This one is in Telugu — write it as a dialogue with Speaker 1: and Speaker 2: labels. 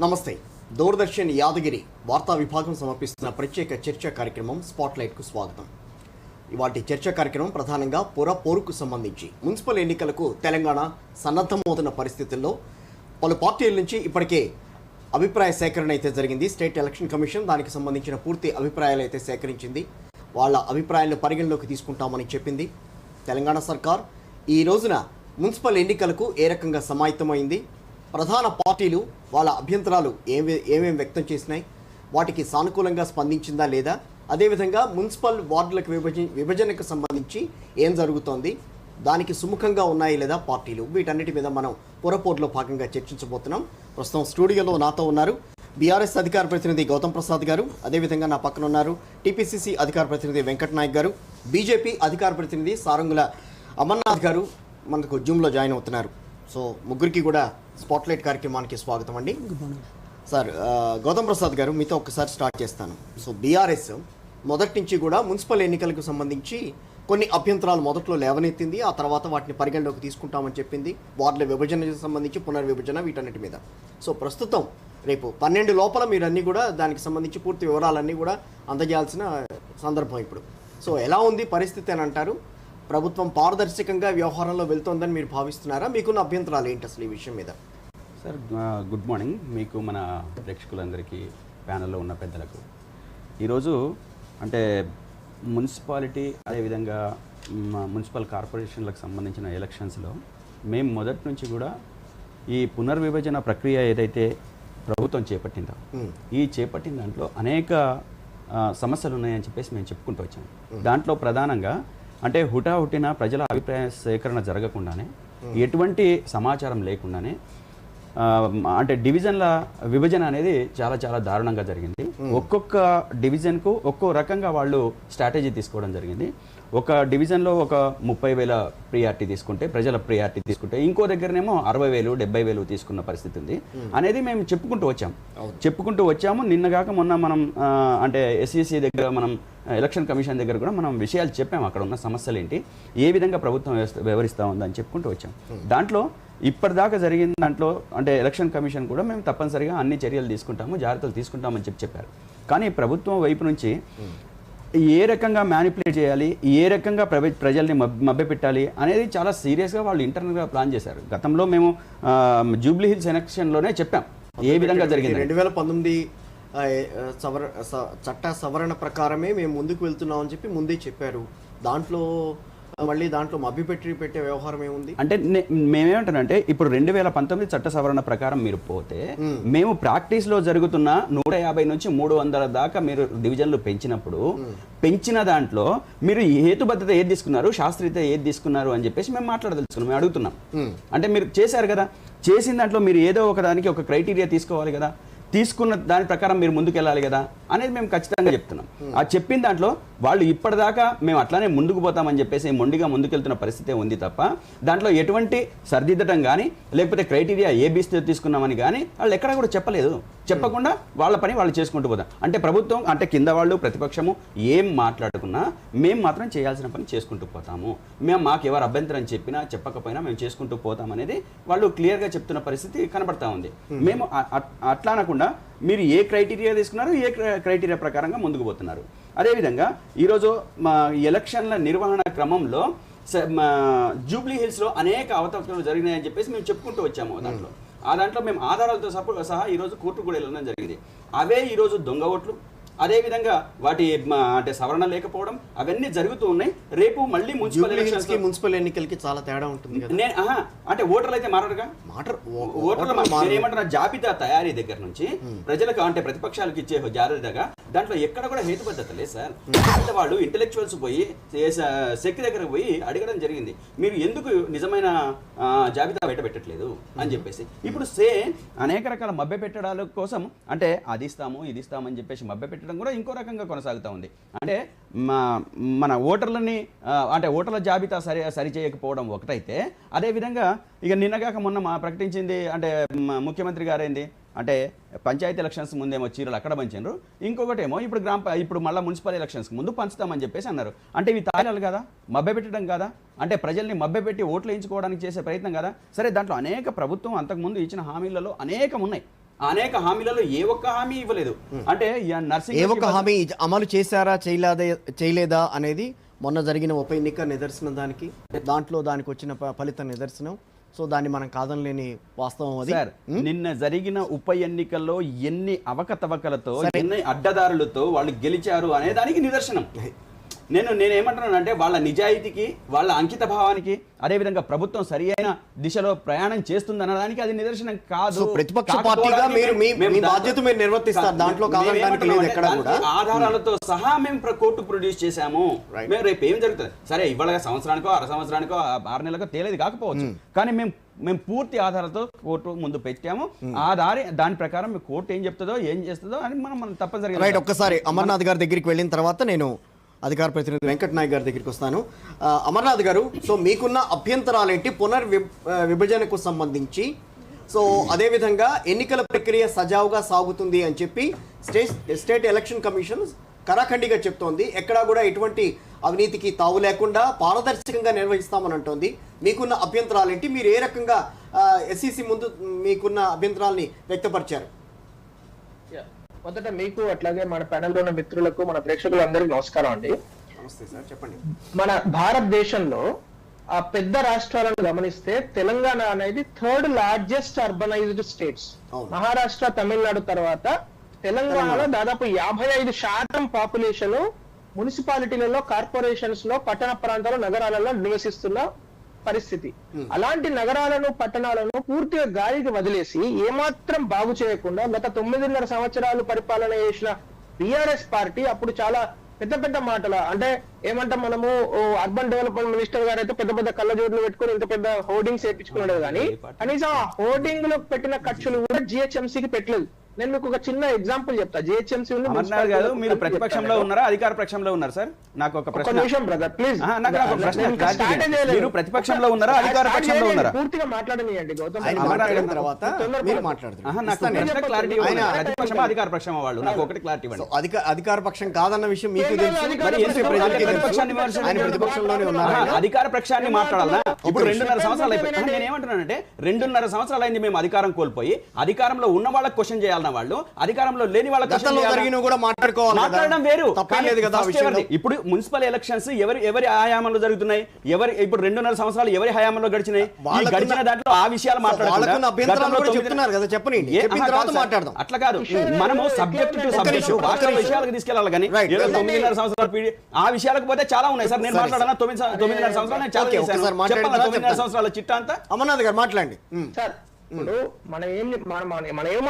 Speaker 1: నమస్తే. దూరదర్శన్ యాదగిరి వార్తా విభాగం సమర్పిస్తున్న ప్రత్యేక చర్చా కార్యక్రమం స్పాట్లైట్కు స్వాగతం. ఇవాటి చర్చా కార్యక్రమం ప్రధానంగా పోరుకు సంబంధించి మున్సిపల్ ఎన్నికలకు తెలంగాణ సన్నద్ధమవుతున్న పరిస్థితుల్లో పలు పార్టీల నుంచి ఇప్పటికే అభిప్రాయ సేకరణ అయితే జరిగింది. స్టేట్ ఎలక్షన్ కమిషన్ దానికి సంబంధించిన పూర్తి అభిప్రాయాలు అయితే సేకరించింది. వాళ్ళ అభిప్రాయాలను పరిగణలోకి తీసుకుంటామని చెప్పింది. తెలంగాణ సర్కార్ ఈ రోజున మున్సిపల్ ఎన్నికలకు ఏ రకంగా సమాయత్తమైంది, ప్రధాన పార్టీలు వాళ్ళ అభ్యంతరాలు ఏమేమి వ్యక్తం చేసినాయి, వాటికి సానుకూలంగా స్పందించిందా లేదా, అదేవిధంగా మున్సిపల్ వార్డులకు విభజనకు సంబంధించి ఏం జరుగుతోంది, దానికి సుముఖంగా ఉన్నాయి లేదా పార్టీలు, వీటన్నిటి మీద మనం పొరపోరులో భాగంగా చర్చించబోతున్నాం. ప్రస్తుతం స్టూడియోలో నాతో ఉన్నారు బీఆర్ఎస్ అధికార ప్రతినిధి గౌతమ్ ప్రసాద్ గారు, అదేవిధంగా నా పక్కన ఉన్నారు టీపీసీసీ అధికార ప్రతినిధి వెంకట్ నాయక్ గారు, బీజేపీ అధికార ప్రతినిధి సారంగుల అమర్నాథ్ గారు మనకు జూమ్లో జాయిన్ అవుతున్నారు. సో ముగ్గురికి కూడా స్పాట్లైట్ కార్యక్రమానికి స్వాగతం అండి. సార్, గౌతమ్ ప్రసాద్ గారు మీతో ఒకసారి స్టార్ట్ చేస్తాను. సో బీఆర్ఎస్ మొదటి నుంచి కూడా మున్సిపల్ ఎన్నికలకు సంబంధించి కొన్ని అభ్యంతరాలు మొదట్లో లేవనెత్తింది, ఆ తర్వాత వాటిని పరిగణలోకి తీసుకుంటామని చెప్పింది. వార్డుల విభజనకు సంబంధించి పునర్విభజన వీటన్నిటి మీద. సో ప్రస్తుతం రేపు 12 లోపల మీరు అన్నీ కూడా దానికి సంబంధించి పూర్తి వివరాలన్నీ కూడా అందజేయాల్సిన సందర్భం ఇప్పుడు. సో ఎలా ఉంది పరిస్థితి అని అంటారు? ప్రభుత్వం పారదర్శకంగా వ్యవహారంలో వెళ్తోందని మీరు భావిస్తున్నారా? మీకున్న అభ్యంతరాలు ఏంటి అసలు ఈ విషయం మీద?
Speaker 2: సార్, గుడ్ మార్నింగ్ మీకు, మన ప్రేక్షకులందరికీ, ప్యానెల్లో ఉన్న పెద్దలకు. ఈరోజు అంటే మున్సిపాలిటీ అదేవిధంగా మున్సిపల్ కార్పొరేషన్లకు సంబంధించిన ఎలక్షన్స్లో మేము మొదటి నుంచి కూడా ఈ పునర్విభజన ప్రక్రియ ఏదైతే ప్రభుత్వం చేపట్టిందో ఈ చేపట్టిన దాంట్లో అనేక సమస్యలు ఉన్నాయని చెప్పేసి మేము చెప్పుకుంటూ వచ్చాము. దాంట్లో ప్రధానంగా అంటే హుటాహుటిన ప్రజల అభిప్రాయ సేకరణ జరగకుండానే, ఎటువంటి సమాచారం లేకుండానే అంటే డివిజన్ల విభజన అనేది చాలా చాలా దారుణంగా జరిగింది. ఒక్కొక్క డివిజన్కు ఒక్కో రకంగా వాళ్ళు స్ట్రాటజీ తీసుకోవడం జరిగింది. ఒక డివిజన్లో ఒక 30,000 ప్రియారిటీ తీసుకుంటే, ప్రజల ప్రియారిటీ తీసుకుంటే, ఇంకో దగ్గరనేమో 60,000 70,000 తీసుకున్న పరిస్థితి ఉంది అనేది మేము చెప్పుకుంటూ వచ్చాము. నిన్నగాక మొన్న మనం అంటే ఎస్ఈసి దగ్గర మనం ఎలక్షన్ కమిషన్ దగ్గర కూడా మనం విషయాలు చెప్పాము. అక్కడ ఉన్న సమస్యలు ఏంటి, ఏ విధంగా ప్రభుత్వం వ్యవహరిస్తూ ఉందని చెప్పుకుంటూ వచ్చాం. దాంట్లో ఇప్పటిదాకా జరిగిన దాంట్లో అంటే ఎలక్షన్ కమిషన్ కూడా మేము తప్పనిసరిగా అన్ని చర్యలు తీసుకుంటాము, జాగ్రత్తలు తీసుకుంటామని చెప్పారు. కానీ ప్రభుత్వం వైపు నుంచి ఏ రకంగా మ్యానిపులేట్ చేయాలి, ఏ రకంగా ప్రజల్ని మభ్యపెట్టాలి అనేది చాలా సీరియస్గా వాళ్ళు ఇంటర్నల్గా ప్లాన్ చేశారు. గతంలో మేము జూబ్లీ హిల్స్ ఎలక్షన్లోనే చెప్పాం ఏ విధంగా జరిగింది.
Speaker 1: 2019 చట్ట సవరణ ప్రకారమే మేము ముందుకు వెళ్తున్నామని చెప్పి ముందే చెప్పారు. దాంట్లో మభ్యపెట్టే వ్యవహారం ఏముంది
Speaker 2: అంటే మేమేమంటానంటే, ఇప్పుడు 2019 చట్ట సవరణ ప్రకారం మీరు పోతే, మేము ప్రాక్టీస్లో జరుగుతున్న 150 నుంచి 300 దాకా మీరు డివిజన్లు పెంచిన దాంట్లో మీరు హేతుబద్ధత ఏది తీసుకున్నారు, శాస్త్రీయత ఏది తీసుకున్నారు అని చెప్పేసి మేము మాట్లాడదలుచుకున్నాం, మేము అడుగుతున్నాం. అంటే మీరు చేశారు కదా, చేసిన దాంట్లో మీరు ఏదో ఒకదానికి ఒక క్రైటీరియా తీసుకోవాలి కదా, తీసుకున్న దాని ప్రకారం మీరు ముందుకెళ్ళాలి కదా అనేది మేము ఖచ్చితంగా చెప్తున్నాం. ఆ చెప్పిన దాంట్లో వాళ్ళు ఇప్పటిదాకా మేము అట్లానే ముందుకు పోతామని చెప్పేసి మొండిగా ముందుకెళ్తున్న పరిస్థితే ఉంది తప్ప, దాంట్లో ఎటువంటి సరిదిద్దటం కానీ లేకపోతే క్రైటీరియా ఏబీసీ తీసుకున్నామని కానీ వాళ్ళు ఎక్కడా కూడా చెప్పలేదు. చెప్పకుండా వాళ్ళ పని వాళ్ళు చేసుకుంటూ పోతాం. అంటే ప్రభుత్వం అంటే కింద వాళ్ళు ప్రతిపక్షము ఏం మాట్లాడుకున్నా మేము మాత్రం చేయాల్సిన పని చేసుకుంటూ పోతాము, మాకు ఎవరు అభ్యంతరం చెప్పినా చెప్పకపోయినా మేము చేసుకుంటూ పోతాం అనేది వాళ్ళు క్లియర్గా చెప్తున్న పరిస్థితి కనబడతా ఉంది. మేము అట్లా అనకుండా మీరు ఏ క్రైటీరియా తీసుకున్నారు, ఏ క్రైటీరియా ప్రకారంగా ముందుకు పోతున్నారు. అదేవిధంగా ఈరోజు మా ఎలక్షన్ల నిర్వహణ క్రమంలో జూబ్లీ హిల్స్లో అనేక అవకతవకలు జరిగినాయని చెప్పేసి మేము చెప్పుకుంటూ వచ్చాము. దాంట్లో మేము ఆధారాలతో సహా ఈరోజు కోర్టు కూడా వెళ్ళడం జరిగింది. అవే ఈరోజు దొంగ ఓట్లు, అదేవిధంగా వాటి అంటే సవరణ లేకపోవడం అవన్నీ జరుగుతూ ఉన్నాయి. రేపు మళ్ళీ
Speaker 1: మున్సిపల్ ఎన్నికలకి చాలా తేడా ఉంటుంది.
Speaker 2: అంటే ఓటర్లు అయితే మారడుగా, ఏమంటారు, జాబితా తయారీ దగ్గర నుంచి ప్రజలకు అంటే ప్రతిపక్షాలకు ఇచ్చే జాగ్రత్తగా దాంట్లో ఎక్కడ కూడా హేతుబద్ధత లేదు సార్. వాళ్ళు ఇంటెలెక్చువల్స్ పోయి శక్తి దగ్గర పోయి అడగడం జరిగింది, మీరు ఎందుకు నిజమైన జాబితా బయట పెట్టట్లేదు అని చెప్పేసి. ఇప్పుడు అనేక రకాల మభ్య పెట్టడాల కోసం అంటే అది ఇస్తాము ఇది ఇస్తామని చెప్పేసి మభ్య పెట్టడం కూడా ఇంకో రకంగా కొనసాగుతూ ఉంది. అంటే మన ఓటర్లని అంటే ఓటర్ల జాబితా సరి చేయకపోవడం ఒకటైతే, అదేవిధంగా ఇక నిన్నగాక మొన్న ప్రకటించింది అంటే ముఖ్యమంత్రి గారైంది అంటే పంచాయతీ ఎలక్షన్స్ ముందేమో చీరలు అక్కడ పంచారు, ఇంకొకటేమో ఇప్పుడు మళ్ళీ మున్సిపల్ ఎలక్షన్స్కి ముందు పంచుతామని చెప్పేసి అన్నారు. అంటే ఇవి తాయిలాలు కదా, మభ్యపెట్టడం కదా, అంటే ప్రజల్ని మభ్యపెట్టి ఓట్లు వేయించుకోవడానికి చేసే ప్రయత్నం కదా. సరే, దాంట్లో అనేక ప్రభుత్వం అంతకుముందు ఇచ్చిన హామీలలో అనేకం ఉన్నాయి. అనేక హామీలలో ఏ ఒక్క హామీ ఇవ్వలేదు. అంటే
Speaker 1: ఏ ఒక్క హామీ అమలు చేశారా చేయలేదా అనేది మొన్న జరిగిన ఉప ఎన్నిక నిదర్శనం, దానికి వచ్చిన ఫలిత నిదర్శనం. సో దాన్ని మనం కాదనలేని వాస్తవం అది.
Speaker 2: సార్, నిన్న జరిగిన ఉప ఎన్నికల్లో ఎన్ని అవకతవకలతో ఎన్ని అడ్డదారులతో వాళ్ళు గెలిచారు అనే దానికి నిదర్శనం. నేనేమంటున్నానంటే వాళ్ళ నిజాయితీకి, వాళ్ళ అంకిత భావానికి, అదేవిధంగా ప్రభుత్వం సరి అయిన దిశలో ప్రయాణం చేస్తుంది అనడానికి అది నిదర్శనం కాదు.
Speaker 1: ప్రతిపక్ష పార్టీగా మీ బాధ్యత మీరు నిర్వర్తిస్తారు, దాంట్లో కాదనడానికి లేదు ఎక్కడ కూడా.
Speaker 2: ఆధారాలతో సహా మేము కోర్టు ప్రొడ్యూస్ చేశాము. మేము రేపు ఏం జరుగుతుంది సరే, ఇవాళ సంవత్సరానికో అర సంవత్సరానికో 6 నెలలకో తేలేదు కాకపోవచ్చు, కానీ మేము పూర్తి ఆధారాలతో కోర్టు ముందు పెట్టాము. దాని ప్రకారం కోర్టు ఏం చెప్తుందో ఏం చేస్తుందో అని మనం తప్పనిసరిగా.
Speaker 1: రైట్, ఒక్కసారి అమర్నాథ్ గారి దగ్గరికి వెళ్ళిన తర్వాత నేను అధికార ప్రతినిధి వెంకట్ నాయక్ గారి దగ్గరికి వస్తాను. అమర్నాథ్ గారు, సో మీకున్న అభ్యంతరాలేంటి విభజనకు సంబంధించి? సో అదేవిధంగా ఎన్నికల ప్రక్రియ సజావుగా సాగుతుంది అని చెప్పి స్టేట్ ఎలక్షన్ కమిషన్ కరాఖండిగా చెప్తోంది. ఎక్కడా కూడా ఎటువంటి అవినీతికి తావు లేకుండా పారదర్శకంగా నిర్వహిస్తామని అంటోంది. మీకున్న అభ్యంతరాలేంటి? మీరు ఏ రకంగా ఎస్ఈసి ముందు మీకున్న అభ్యంతరాలని వ్యక్తపరిచారు?
Speaker 3: మొదట మీకు అట్లాగే మన ప్యానెల్ లో ఉన్న మిత్రులకు, మన ప్రేక్షకులందరికీ నమస్కారం అండి.
Speaker 1: నమస్తే సార్, చెప్పండి.
Speaker 3: మన భారతదేశంలో ఆ పెద్ద రాష్ట్రాలను గమనిస్తే తెలంగాణ అనేది 3rd largest urbanised states. Maharashtra, Tamil Nadu తర్వాత తెలంగాణలో దాదాపు 55% పాపులేషన్ మున్సిపాలిటీలలో, కార్పొరేషన్స్ లో, పట్టణ ప్రాంతాల్లో, నగరాలలో నివసిస్తున్న పరిస్థితి. అలాంటి నగరాలను, పట్టణాలను పూర్తిగా గాలికి వదిలేసి ఏమాత్రం బాగు చేయకుండా గత 9.5 సంవత్సరాలు పరిపాలన చేసిన బిఆర్ఎస్ పార్టీ అప్పుడు చాలా పెద్ద పెద్ద మాటల, అంటే ఏమంటాం మనము, అర్బన్ డెవలప్మెంట్ మినిస్టర్ గారు అయితే పెద్ద పెద్ద కళ్ళజోడ్లు పెట్టుకుని ఇంత పెద్ద హోర్డింగ్స్ వేయించుకున్నాడు, కానీ కనీసం ఆ హోర్డింగ్ లో పెట్టిన ఖర్చులు కూడా జిహెచ్ఎంసీకి పెట్టలేదు. నేను మీకు ఒక చిన్న ఎగ్జాంపుల్ చెప్తా. జిహెచ్ఎంసీ
Speaker 2: మీరు ప్రతిపక్షంలో ఉన్నారా, అధికార పక్షంలో ఉన్నారు సార్? నాకు ఒక
Speaker 3: నిమిషం బ్రదర్ ప్లీజ్.
Speaker 2: మీరు ప్రతిపక్షంలో ఉన్నారా, అధికార పక్షంలో ఉన్నారా?
Speaker 3: పూర్తిగా మాట్లాడనియండి గౌతమ్.
Speaker 2: అధికార పక్షం వాళ్ళు నాకు ఒకటి క్లారిటీ ఇవ్వండి.
Speaker 1: అధికార పక్షం కాదన్న విషయం మీకు ప్రతిపక్షంలోనే ఉన్నారు.
Speaker 2: అధికార పక్షాన్ని మాట్లాడాలా? ఇప్పుడు 2.5 సంవత్సరాలు అయిపోయి. నేను ఏమంటున్నానంటే 2.5 సంవత్సరాలు అయింది మేము అధికారం కోల్పోయి. అధికారంలో ఉన్న వాళ్ళకి క్వశ్చన్ చేయాలన్న వాళ్ళు, అధికారంలో లేని వాళ్ళకి మాట్లాడడం వేరు. ఇప్పుడు మున్సిపల్ ఎలక్షన్స్ ఎవరి హయాంలో జరుగుతున్నాయి? ఇప్పుడు 2.5 సంవత్సరాలు ఎవరి హయాంలో గడిచినాయి? గడిచిన దాంట్లో ఆ విషయాలు మాట్లాడుతున్నారు. అట్లా కాదు, మనము సబ్జెక్ట్ టు సబ్జెక్ట్ వాస్తవ విషయాలకు తీసుకెళ్లాలి. కానీ 9.5 సంవత్సరాలు పీడి ఆ విషయాలకు పోతే చాలా ఉన్నాయి సార్. నేను మాట్లాడాలా 9.5 సంవత్సరాలు నేను చాలా చేశాను. 9.5 సంవత్సరాల చిట్టా అంతా.
Speaker 1: అమర్నాథ్ గారు మాట్లాడండి
Speaker 3: సార్. ఇప్పుడు మనం ఏం